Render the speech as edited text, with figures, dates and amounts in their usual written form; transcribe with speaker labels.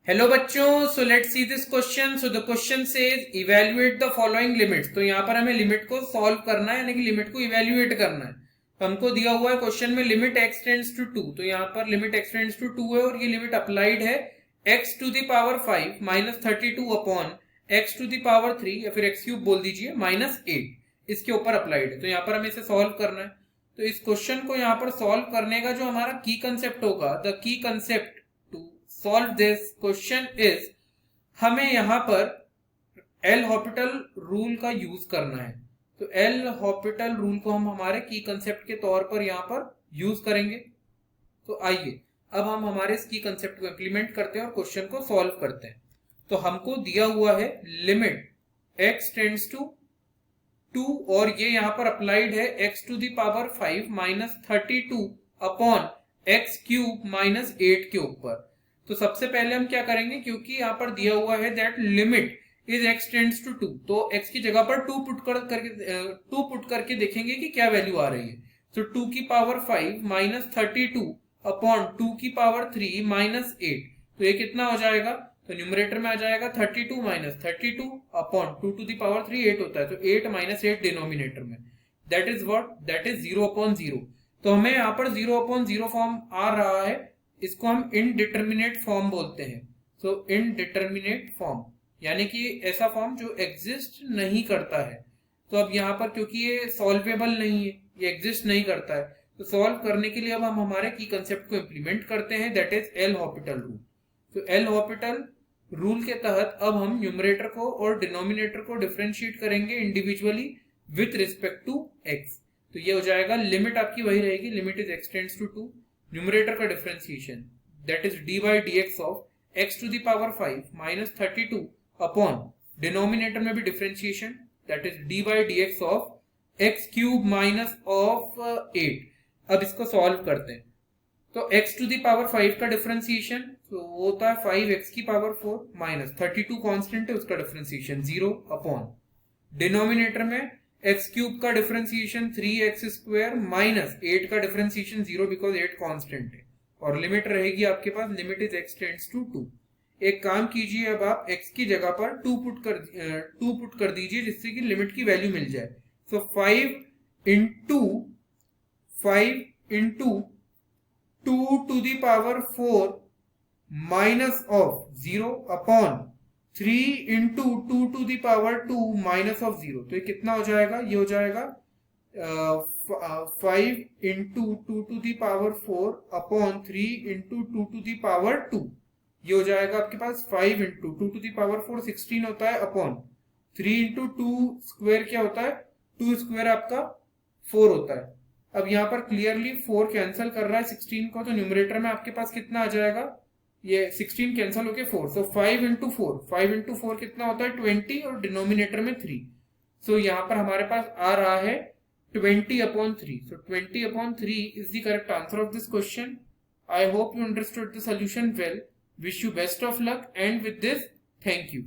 Speaker 1: Hello बच्चों, so let's see this question. So the question says evaluate the following limits. तो यहाँ पर हमें लिमिट को सॉल्व करना है, यानी कि लिमिट को इवैल्यूएट करना है। तो हमको दिया हुआ है क्वेश्चन में लिमिट x टेंड्स टू 2। तो यहाँ पर लिमिट x टेंड्स टू 2 है और ये लिमिट अप्लाइड है x to the power 5 minus 32 upon x to the power 3 या फिर x क्यूब बोल दीजिए माइनस 8 इसके ऊपर अप्लाइड है। तो यहाँ पर हमें इसे सॉल्व करना है। तो इस क्वेश्चन को यहाँ पर सॉल्व करने का जो हमारा की कंसेप्ट होगा, the key concept solve this question is, हमें यहां पर एल हॉपिटल रूल का यूज करना है। तो एल हॉपिटल रूल को हम हमारे की कंसेप्ट के तौर पर यहां पर यूज करेंगे। तो आइए अब हम हमारे इस की कंसेप्ट को इंप्लीमेंट करते हैं और क्वेश्चन को सॉल्व करते हैं। तो हमको दिया हुआ है लिमिट x टेंड्स टू 2 और ये यहां पर अप्लाइड है x to the power 5 minus 32 upon x cube minus 8 के ऊपर। तो सबसे पहले हम क्या करेंगे, क्योंकि यहाँ पर दिया हुआ है that limit is x tends to 2, तो x की जगह पर 2 पुट करके देखेंगे कि क्या वैल्यू आ रही है। तो 2 की पावर 5 माइनस 32 अपॉन 2 की पावर 3 माइनस 8, तो ये कितना हो जाएगा। तो न्यूमरेटर में आ जाएगा 32 minus 32 upon 2 to the power 3 8 होता है, तो 8 माइनस 8 डिनोमिनेटर में, that is what, that is 0 upon 0। तो हमें यहाँ पर 0 अपॉन 0 फॉर्म आ रहा है, इसको हम इनडिटर्मिनेट फॉर्म बोलते हैं। तो इनडिटर्मिनेट फॉर्म यानी कि ऐसा फॉर्म जो एग्जिस्ट नहीं करता है। तो अब यहाँ पर क्योंकि ये सॉल्वेबल नहीं है, ये एग्जिस्ट नहीं करता है, तो सॉल्व करने के लिए अब हम हमारे की कंसेप्ट को इंप्लीमेंट करते हैं, that is L Hôpital rule. तो एल हॉपिटल रूल के तहत अब हम न्यूमरेटर को और डिनोमिनेटर को डिफरेंशिएट करेंगे individually with respect to x. तो ये हो जाएगा, लिमिट आपकी वही रहेगी, limit is x tends to 2, numerator का differentiation that is d by d x of x to the power 5 minus 32 upon denominator में भी differentiation that is d by d x of x cube minus of 8। अब इसको solve करते हैं। तो x to the power 5 का differentiation तो होता है 5x की पावर 4 माइनस 32 कांस्टेंट है, उसका डिफरेंशिएशन 0 अपॉन डिनोमिनेटर में x क्यूब का डिफरेंशिएशन 3x स्क्वायर माइनस 8 का डिफरेंशिएशन 0 बिकॉज 8 कांस्टेंट है, और लिमिट रहेगी आपके पास, limit is x tends to 2। एक काम कीजिए, अब आप x की जगह पर 2 पुट कर दीजिए जिससे कि लिमिट की वैल्यू मिल जाए। सो 5 into 2 to the power 4 minus of 0 upon 3 into 2 to the power 2 minus of 0। तो ये कितना हो जाएगा, ये हो जाएगा 5 into 2 to the power 4 upon 3 into 2 to the power 2। ये हो जाएगा आपके पास 5 into 2 to the power 4 16 होता है अपॉन 3 into 2 स्क्वायर क्या होता है, 2 स्क्वायर आपका 4 होता है। अब यहाँ पर क्लियरली 4 कैंसिल कर रहा है 16 को, तो न्यूमरेटर में आपके पास कितना आ जाएगा, ये 16 कैंसिल होके 4, सो 5 इंटू 4 कितना होता है 20 और डिनोमिनेटर में 3। सो यहाँ पर हमारे पास आ रहा है 20 upon 3। So 20 upon 3 is the correct answer of this question. I hope you understood the solution well. Wish you best of luck and with this thank you.